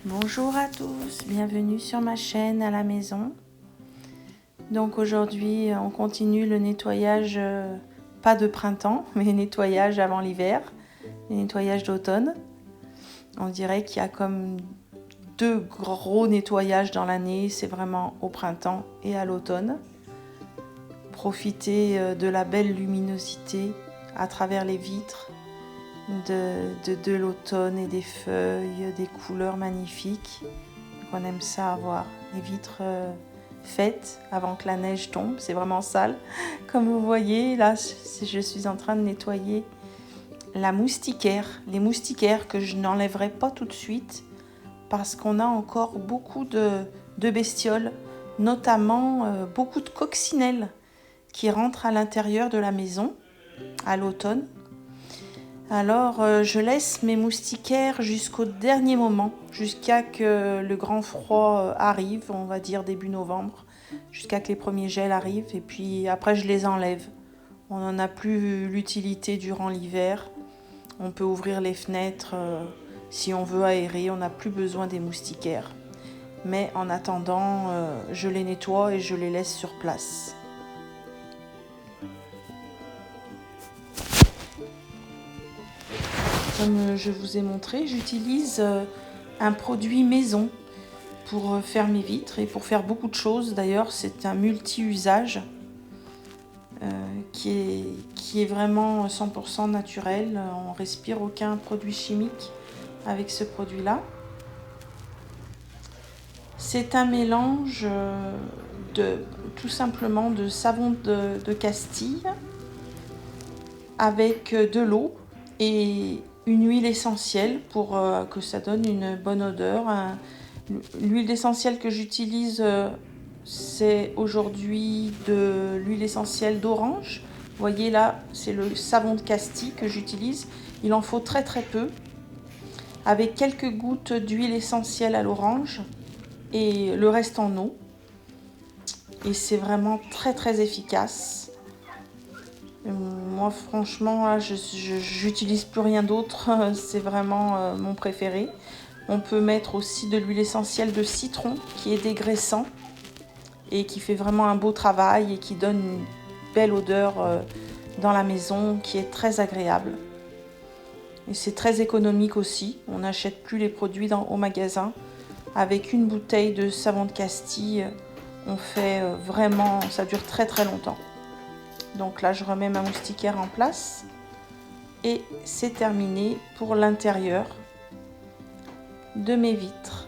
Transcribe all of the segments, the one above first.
Bonjour à tous, bienvenue sur ma chaîne à la maison. Donc aujourd'hui on continue le nettoyage, pas de printemps, mais nettoyage avant l'hiver, le nettoyage d'automne. On dirait qu'il y a comme deux gros nettoyages dans l'année, c'est vraiment au printemps et à l'automne. Profitez de la belle luminosité à travers les vitres, de l'automne et des feuilles, des couleurs magnifiques. Donc on aime ça avoir les vitres faites avant que la neige tombe, c'est vraiment sale. Comme vous voyez, là je suis en train de nettoyer la moustiquaire, les moustiquaires que je n'enlèverai pas tout de suite parce qu'on a encore beaucoup de bestioles, notamment beaucoup de coccinelles qui rentrent à l'intérieur de la maison à l'automne. Alors je laisse mes moustiquaires jusqu'au dernier moment, jusqu'à que le grand froid arrive, on va dire début novembre, jusqu'à que les premiers gels arrivent et puis après je les enlève. On n'en a plus l'utilité durant l'hiver. On peut ouvrir les fenêtres si on veut aérer, on n'a plus besoin des moustiquaires. Mais en attendant, je les nettoie et je les laisse sur place. Comme je vous ai montré, j'utilise un produit maison pour faire mes vitres et pour faire beaucoup de choses. D'ailleurs, c'est un multi-usage qui est vraiment 100% naturel. On ne respire aucun produit chimique avec ce produit-là. C'est un mélange tout simplement de savon de Castille avec de l'eau et une huile essentielle pour que ça donne une bonne odeur. L'huile essentielle que j'utilise, c'est aujourd'hui de l'huile essentielle d'orange. Vous voyez là, c'est le savon de Castille que j'utilise. Il en faut très très peu, avec quelques gouttes d'huile essentielle à l'orange et le reste en eau. Et c'est vraiment très très efficace. Moi franchement, j'utilise plus rien d'autre, c'est vraiment mon préféré. On peut mettre aussi de l'huile essentielle de citron qui est dégraissant et qui fait vraiment un beau travail et qui donne une belle odeur dans la maison qui est très agréable. Et c'est très économique aussi, on n'achète plus les produits au magasin. Avec une bouteille de savon de Castille, on fait vraiment, ça dure très très longtemps. Donc là, je remets ma moustiquaire en place et c'est terminé pour l'intérieur de mes vitres.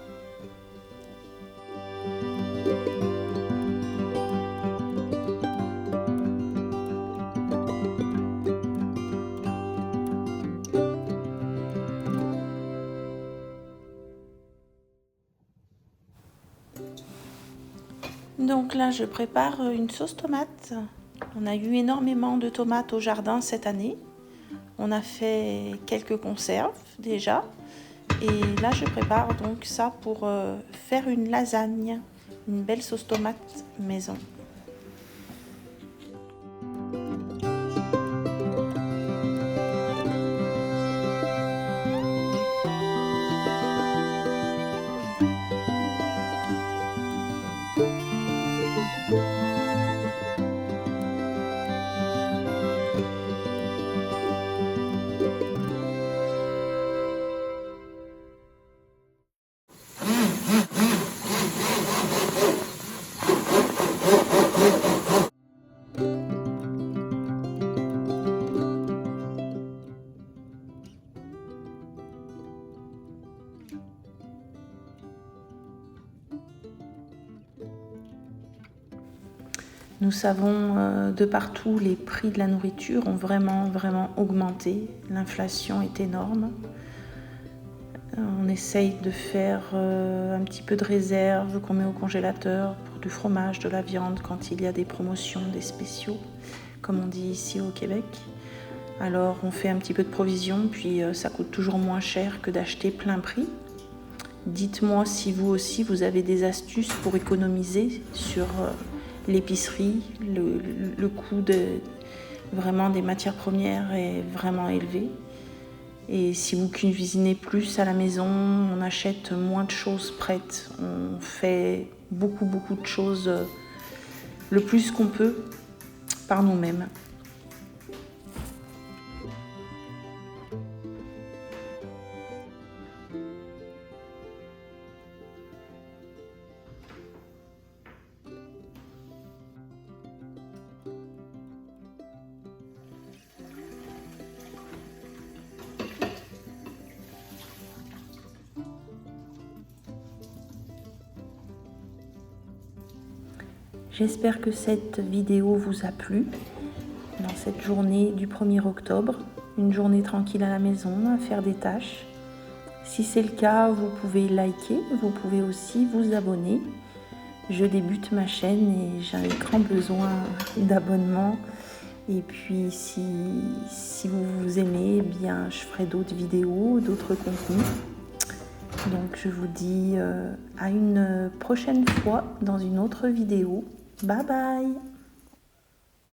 Donc là, je prépare une sauce tomate. On a eu énormément de tomates au jardin cette année. On a fait quelques conserves déjà. Et là, je prépare donc ça pour faire une lasagne, une belle sauce tomate maison. Nous savons de partout, les prix de la nourriture ont vraiment augmenté. L'inflation est énorme. On essaye de faire un petit peu de réserve qu'on met au congélateur pour du fromage, de la viande quand il y a des promotions, des spéciaux, comme on dit ici au Québec. Alors on fait un petit peu de provision, puis ça coûte toujours moins cher que d'acheter plein prix. Dites-moi si vous aussi vous avez des astuces pour économiser sur l'épicerie. Le coût vraiment des matières premières est vraiment élevé. Et si vous cuisinez plus à la maison, on achète moins de choses prêtes. On fait beaucoup de choses, le plus qu'on peut, par nous-mêmes. J'espère que cette vidéo vous a plu dans cette journée du 1er octobre, une journée tranquille à la maison, à faire des tâches. Si c'est le cas, vous pouvez liker, vous pouvez aussi vous abonner. Je débute ma chaîne et j'ai un grand besoin d'abonnement. Et puis si vous aimez, eh bien, je ferai d'autres vidéos, d'autres contenus. Donc je vous dis à une prochaine fois dans une autre vidéo. Bye bye!